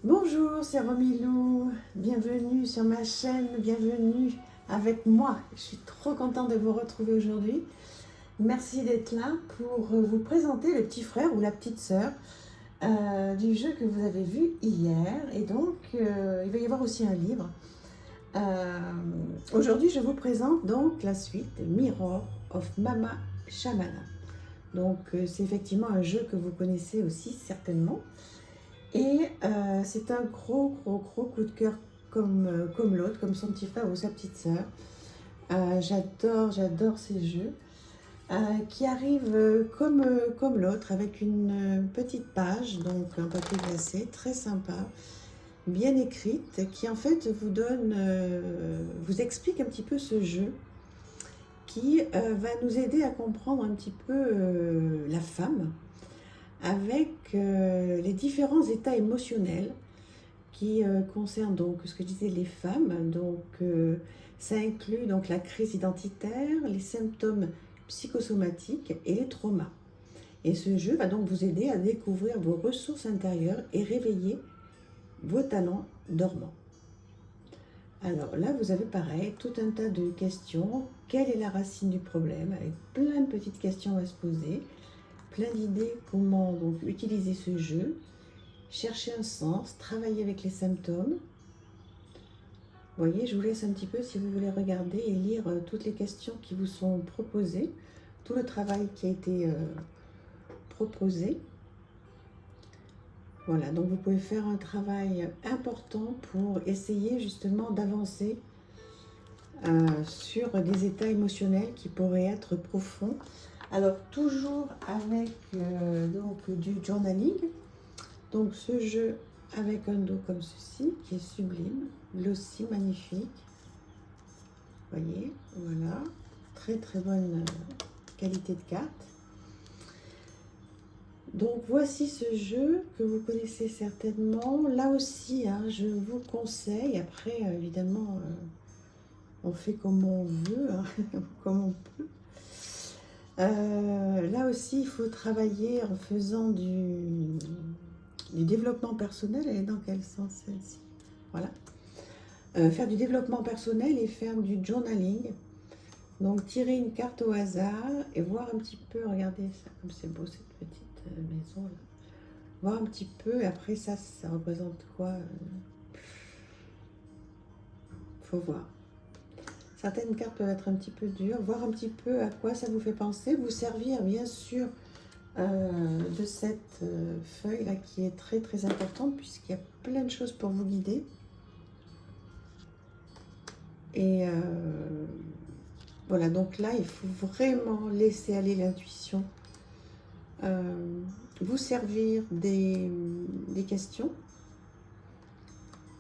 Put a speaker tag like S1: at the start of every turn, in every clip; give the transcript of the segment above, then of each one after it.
S1: Bonjour, c'est Romilou. Bienvenue sur ma chaîne, bienvenue avec moi. Je suis trop contente de vous retrouver aujourd'hui. Merci d'être là pour vous présenter le petit frère ou la petite sœur du jeu que vous avez vu hier. Et donc, il va y avoir aussi un livre. Aujourd'hui, je vous présente donc la suite Mirror of Mama Shamana. Donc, c'est effectivement un jeu que vous connaissez aussi certainement. Et c'est un gros coup de cœur comme l'autre, comme son petit frère ou sa petite sœur. J'adore ces jeux qui arrivent comme l'autre avec une petite page, donc un papier glacé très sympa, bien écrite, qui en fait vous explique un petit peu ce jeu qui va nous aider à comprendre un petit peu la femme avec les différents états émotionnels qui concernent donc ce que je disais les femmes. Donc ça inclut donc la crise identitaire, les symptômes psychosomatiques et les traumas. Et ce jeu va donc vous aider à découvrir vos ressources intérieures et réveiller vos talents dormants. Alors là, vous avez pareil, tout un tas de questions. Quelle est la racine du problème? Avec plein de petites questions à se poser, plein d'idées comment donc utiliser ce jeu, chercher un sens, travailler avec les symptômes. Vous voyez, je vous laisse un petit peu si vous voulez regarder et lire toutes les questions qui vous sont proposées, tout le travail qui a été proposé. Voilà, donc vous pouvez faire un travail important pour essayer justement d'avancer sur des états émotionnels qui pourraient être profonds. Alors toujours avec donc du journaling. Donc ce jeu avec un dos comme ceci qui est sublime, glossy, magnifique. Vous voyez, voilà, très bonne qualité de carte. Donc voici ce jeu que vous connaissez certainement. Là aussi, hein, je vous conseille, après évidemment on fait comme on veut, hein, comme on peut. Là aussi, il faut travailler en faisant du développement personnel. Elle est dans quel sens celle-ci? Voilà. Faire du développement personnel et faire du journaling. Donc tirer une carte au hasard et voir un petit peu, regardez ça, comme c'est beau cette petite maison là. Voir un petit peu, et après ça représente quoi? Faut voir. Certaines cartes peuvent être un petit peu dures, voir un petit peu à quoi ça vous fait penser, vous servir bien sûr de cette feuille là qui est très importante puisqu'il y a plein de choses pour vous guider. Et voilà, donc là il faut vraiment laisser aller l'intuition, vous servir des questions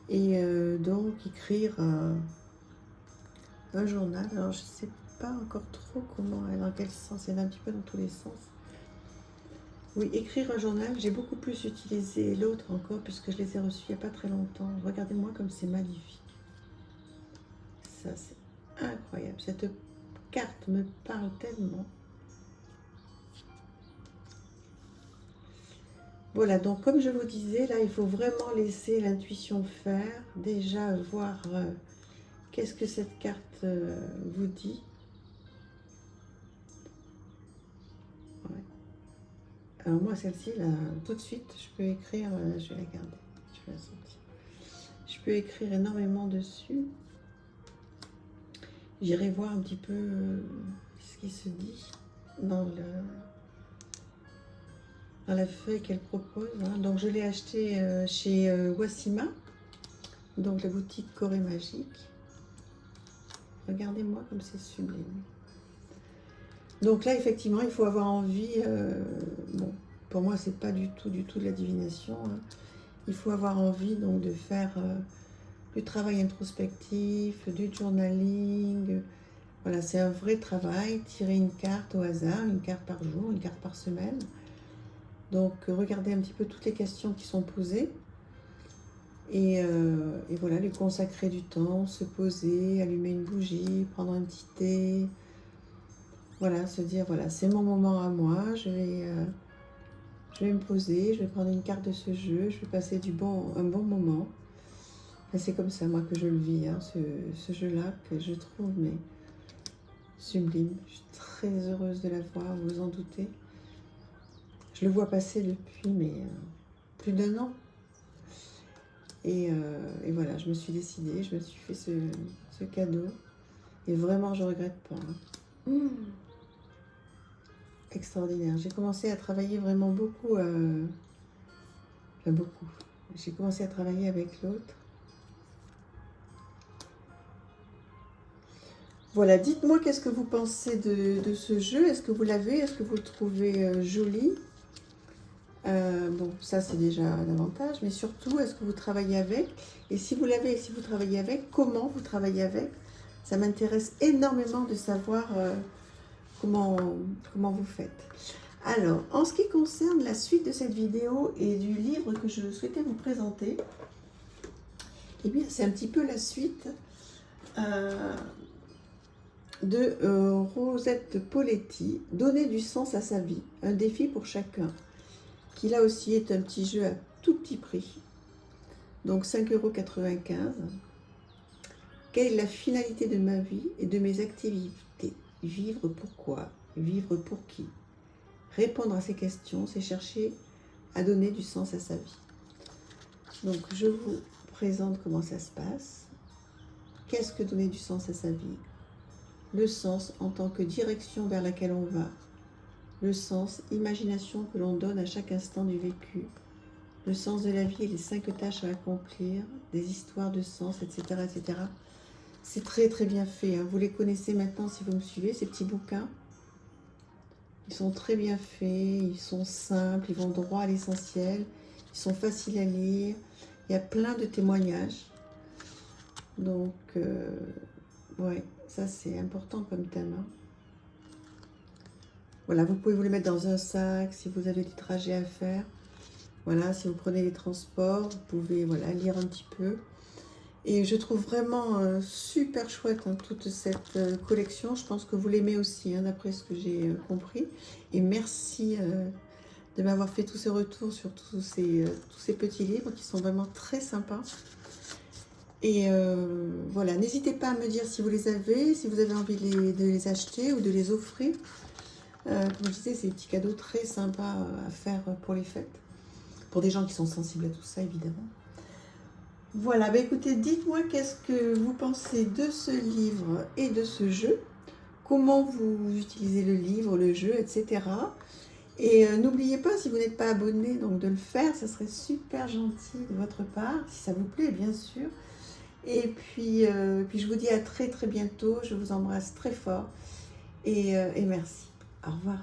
S1: et donc écrire un journal. Alors je sais pas encore trop comment, dans quel sens, elle va un petit peu dans tous les sens. Oui, écrire un journal, j'ai beaucoup plus utilisé l'autre encore puisque je les ai reçus il n'y a pas très longtemps. Regardez-moi comme c'est magnifique. Ça, c'est incroyable. Cette carte me parle tellement. Voilà, donc comme je vous disais, là, il faut vraiment laisser l'intuition faire. Déjà, voir qu'est-ce que cette carte vous dit. Ouais. Alors moi, celle-ci, là, tout de suite, je peux écrire, je vais la garder, je vais la sortir. Je peux écrire énormément dessus. J'irai voir un petit peu ce qui se dit dans la feuille qu'elle propose. Hein. Donc je l'ai acheté chez Wassima, donc la boutique Corée Magique. Regardez-moi comme c'est sublime. Donc là, effectivement, il faut avoir envie. Bon, pour moi, c'est pas du tout de la divination. Hein. Il faut avoir envie donc de faire du travail introspectif, du journaling. Voilà, c'est un vrai travail. Tirer une carte au hasard, une carte par jour, une carte par semaine. Donc, regardez un petit peu toutes les questions qui sont posées. Et voilà, lui consacrer du temps, se poser, allumer une bougie, prendre un petit thé. Voilà, se dire, voilà, c'est mon moment à moi, je je vais me poser, je vais prendre une carte de ce jeu, je vais passer un bon moment. C'est comme ça, moi, que je le vis, hein, ce jeu-là, que je trouve mais sublime. Je suis très heureuse de l'avoir, vous vous en doutez. Je le vois passer depuis plus d'1 an. Et voilà, je me suis décidée, je me suis fait ce cadeau. Et vraiment, je ne regrette pas. Hein. Extraordinaire. J'ai commencé à travailler vraiment beaucoup. Enfin, beaucoup. J'ai commencé à travailler avec l'autre. Voilà, dites-moi qu'est-ce que vous pensez de ce jeu. Est-ce que vous l'avez? Est-ce que vous le trouvez joli? Bon, ça c'est déjà un avantage, mais surtout, est-ce que vous travaillez avec? Et si vous l'avez et si vous travaillez avec, comment vous travaillez avec? Ça m'intéresse énormément de savoir comment vous faites. Alors, en ce qui concerne la suite de cette vidéo et du livre que je souhaitais vous présenter, eh bien, c'est un petit peu la suite de Rosette Poletti, Donner du sens à sa vie, un défi pour chacun, qui là aussi est un petit jeu à tout petit prix, donc 5,95 €. Quelle est la finalité de ma vie et de mes activités? Vivre pourquoi? Vivre pour qui? Répondre à ces questions, c'est chercher à donner du sens à sa vie. Donc je vous présente comment ça se passe. Qu'est-ce que donner du sens à sa vie? Le sens en tant que direction vers laquelle on va. Le sens, imagination que l'on donne à chaque instant du vécu. Le sens de la vie et les 5 tâches à accomplir, des histoires de sens, etc. etc. C'est très très bien fait. Hein. Vous les connaissez maintenant si vous me suivez, ces petits bouquins. Ils sont très bien faits, ils sont simples, ils vont droit à l'essentiel. Ils sont faciles à lire. Il y a plein de témoignages. Donc, ouais, ça c'est important comme thème. Hein. Voilà, vous pouvez vous les mettre dans un sac si vous avez des trajets à faire. Voilà, si vous prenez les transports, vous pouvez voilà, lire un petit peu. Et je trouve vraiment super chouette hein, toute cette collection. Je pense que vous l'aimez aussi, hein, d'après ce que j'ai compris. Et merci de m'avoir fait tous ces retours sur tous ces petits livres qui sont vraiment très sympas. Et voilà, n'hésitez pas à me dire si vous les avez, si vous avez envie de les acheter ou de les offrir. Comme je disais, c'est des petits cadeaux très sympas à faire pour les fêtes. Pour des gens qui sont sensibles à tout ça, évidemment. Voilà, bah écoutez, dites-moi qu'est-ce que vous pensez de ce livre et de ce jeu. Comment vous utilisez le livre, le jeu, etc. Et n'oubliez pas, si vous n'êtes pas abonné, donc de le faire, ça serait super gentil de votre part, si ça vous plaît, bien sûr. Et puis je vous dis à très très bientôt. Je vous embrasse très fort et merci. Au revoir.